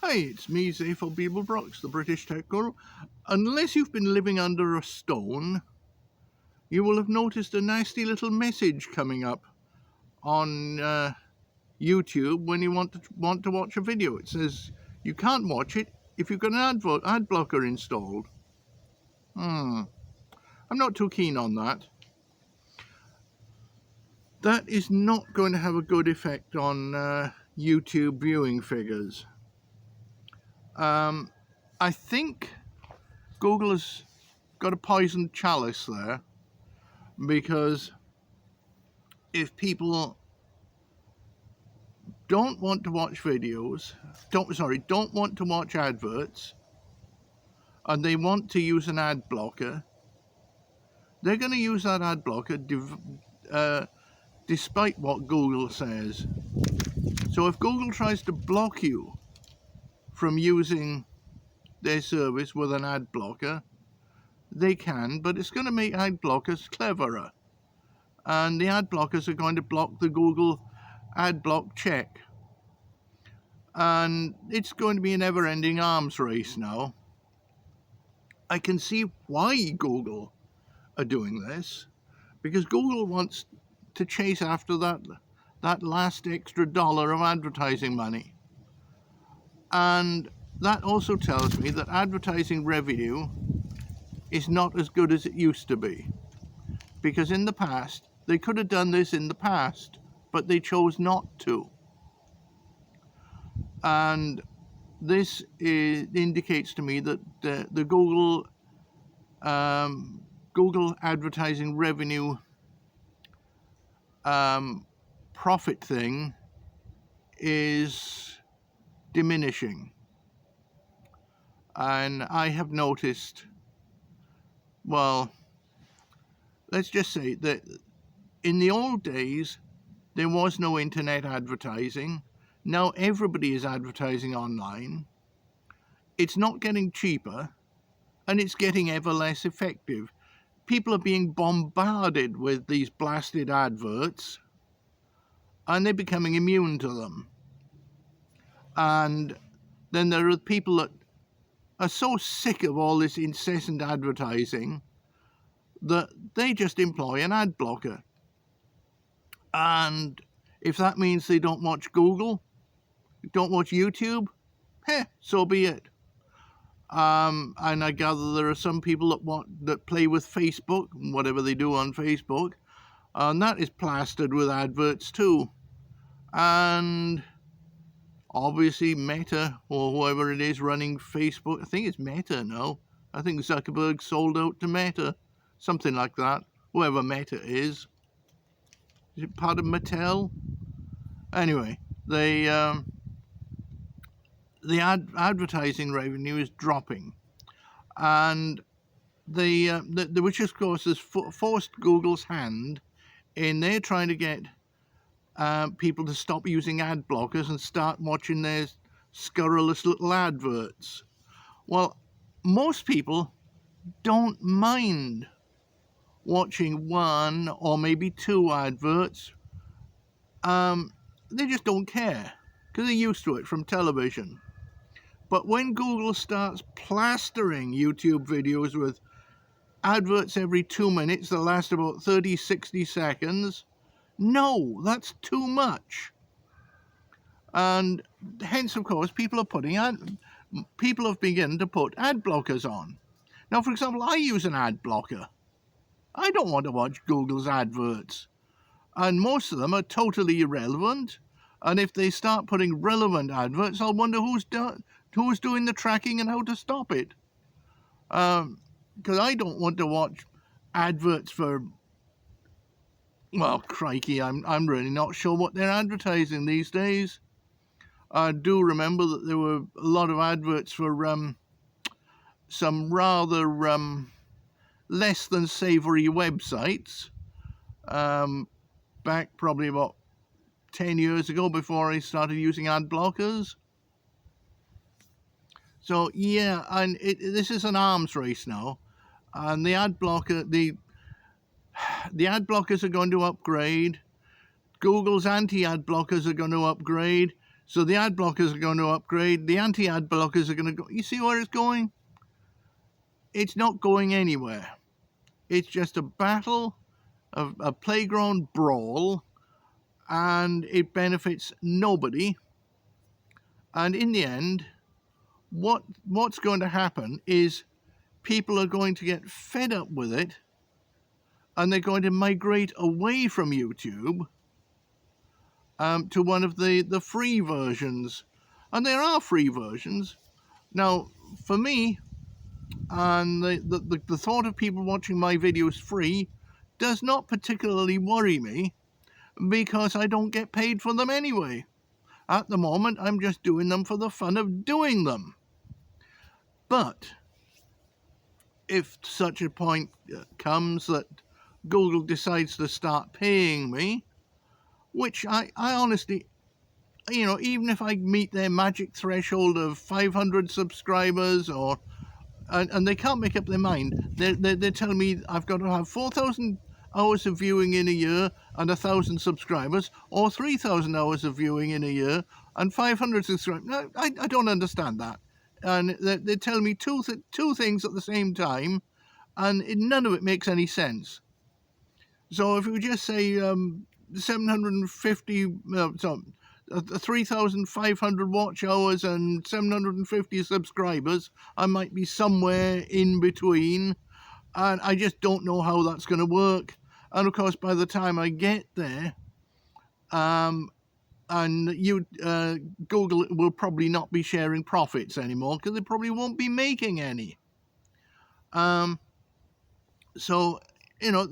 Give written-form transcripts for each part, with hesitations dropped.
Hi, it's me, Zafo Beeblebrox, the British Tech Guru. Unless you've been living under a stone, you will have noticed a nasty little message coming up on YouTube when you want to watch a video. It says you can't watch it if you've got an ad blocker installed. I'm not too keen on that. That is not going to have a good effect on YouTube viewing figures. I think Google has got a poisoned chalice there, because if people don't want to watch videos, don't want to watch adverts, and they want to use an ad blocker, they're going to use that ad blocker despite what Google says. So if Google tries to block you from using their service with an ad blocker, they can, but it's going to make ad blockers cleverer. And the ad blockers are going to block the Google ad block check. And it's going to be a never-ending arms race now. I can see why Google are doing this, because Google wants to chase after that last extra dollar of advertising money. And that also tells me that advertising revenue is not as good as it used to be. Because in the past, they could have done this in the past, but they chose not to. And this indicates to me that the Google advertising revenue profit thing is diminishing. And I have noticed, well, let's just say that in the old days, there was no internet advertising. Now everybody is advertising online. It's not getting cheaper, and it's getting ever less effective. People are being bombarded with these blasted adverts, and they're becoming immune to them. And then there are people that are so sick of all this incessant advertising that they just employ an ad blocker. And if that means they don't watch Google, don't watch YouTube, so be it. And I gather there are some people that play with Facebook, whatever they do on Facebook, and that is plastered with adverts too. And obviously Meta, or whoever it is running Facebook, I think it's Meta now. I think Zuckerberg sold out to Meta, something like that. Whoever Meta is it part of Mattel? Anyway, the advertising revenue is dropping, and which of course has forced Google's hand in there trying to get people to stop using ad blockers and start watching their scurrilous little adverts. Well, most people don't mind watching one or maybe two adverts. They just don't care because they're used to it from television. But when Google starts plastering YouTube videos with adverts every 2 minutes that last about 30-60 seconds, no, that's too much. And hence, of course, people have begun to put ad blockers on. Now, for example, I use an ad blocker. I don't want to watch Google's adverts. And most of them are totally irrelevant. And if they start putting relevant adverts, I'll wonder who's doing the tracking and how to stop it. Because I don't want to watch adverts for, well, crikey, I'm really not sure what they're advertising these days. I do remember that there were a lot of adverts for some rather less than savoury websites back probably about 10 years ago, before I started using ad blockers. So yeah, and this is an arms race now, and the ad blockers are going to upgrade. Google's anti-ad blockers are going to upgrade. So the ad blockers are going to upgrade. The anti-ad blockers are going to go. You see where it's going? It's not going anywhere. It's just a battle, a playground brawl, and it benefits nobody. And in the end, what's going to happen is people are going to get fed up with it, and they're going to migrate away from YouTube to one of the free versions. And there are free versions. Now, for me, and the thought of people watching my videos free does not particularly worry me, because I don't get paid for them anyway. At the moment, I'm just doing them for the fun of doing them. But if such a point comes that Google decides to start paying me, which I honestly, you know, even if I meet their magic threshold of 500 subscribers, or and they can't make up their mind. They're telling me I've got to have 4,000 hours of viewing in a year and 1,000 subscribers, or 3,000 hours of viewing in a year and 500 subscribers. No, I don't understand that. And they're telling me two things at the same time, and none of it makes any sense. So if you just say 750, 3,500 watch hours and 750 subscribers, I might be somewhere in between, and I just don't know how that's going to work. And of course, by the time I get there, Google will probably not be sharing profits anymore, because they probably won't be making any. So, you know,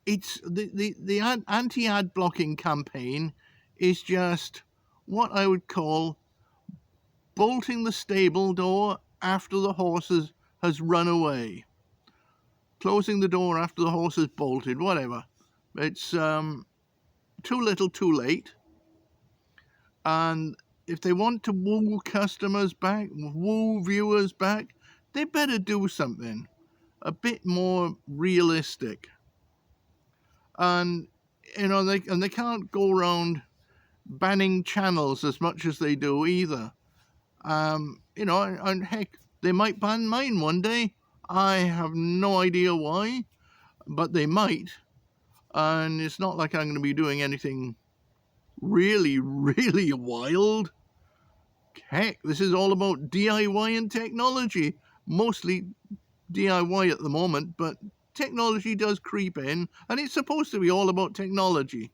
it's the anti-ad blocking campaign is just what I would call bolting the stable door after the horse has run away. Closing the door after the horse has bolted, whatever. It's too little too late. And if they want to woo customers back, woo viewers back, they better do something a bit more realistic. And you know, they can't go around banning channels as much as they do either. You know, and heck, they might ban mine one day. I have no idea why, but they might. And it's not like I'm going to be doing anything really, really wild. Heck, this is all about DIY and technology. Mostly DIY at the moment, but technology does creep in, and it's supposed to be all about technology.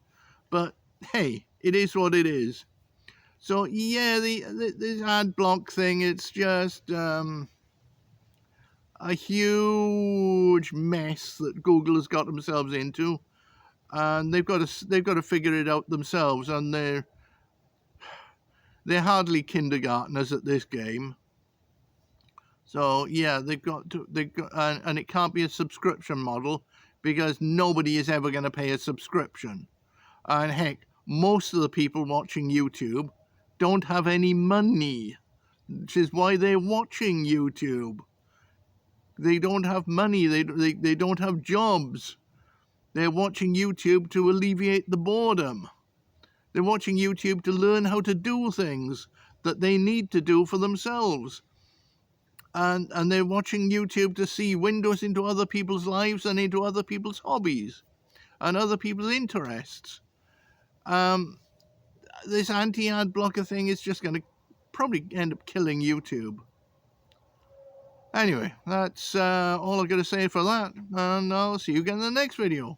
But hey, it is what it is. So yeah, this ad block thing, it's just a huge mess that Google has got themselves into, and they've got to figure it out themselves, and they're hardly kindergartners at this game. So yeah, they've got and it can't be a subscription model, because nobody is ever going to pay a subscription. And heck, most of the people watching YouTube don't have any money, which is why they're watching YouTube. They don't have money. They don't have jobs. They're watching YouTube to alleviate the boredom. They're watching YouTube to learn how to do things that they need to do for themselves. And they're watching YouTube to see windows into other people's lives and into other people's hobbies and other people's interests. This anti-ad blocker thing is just going to probably end up killing YouTube. Anyway, that's all I've got to say for that, and I'll see you again in the next video.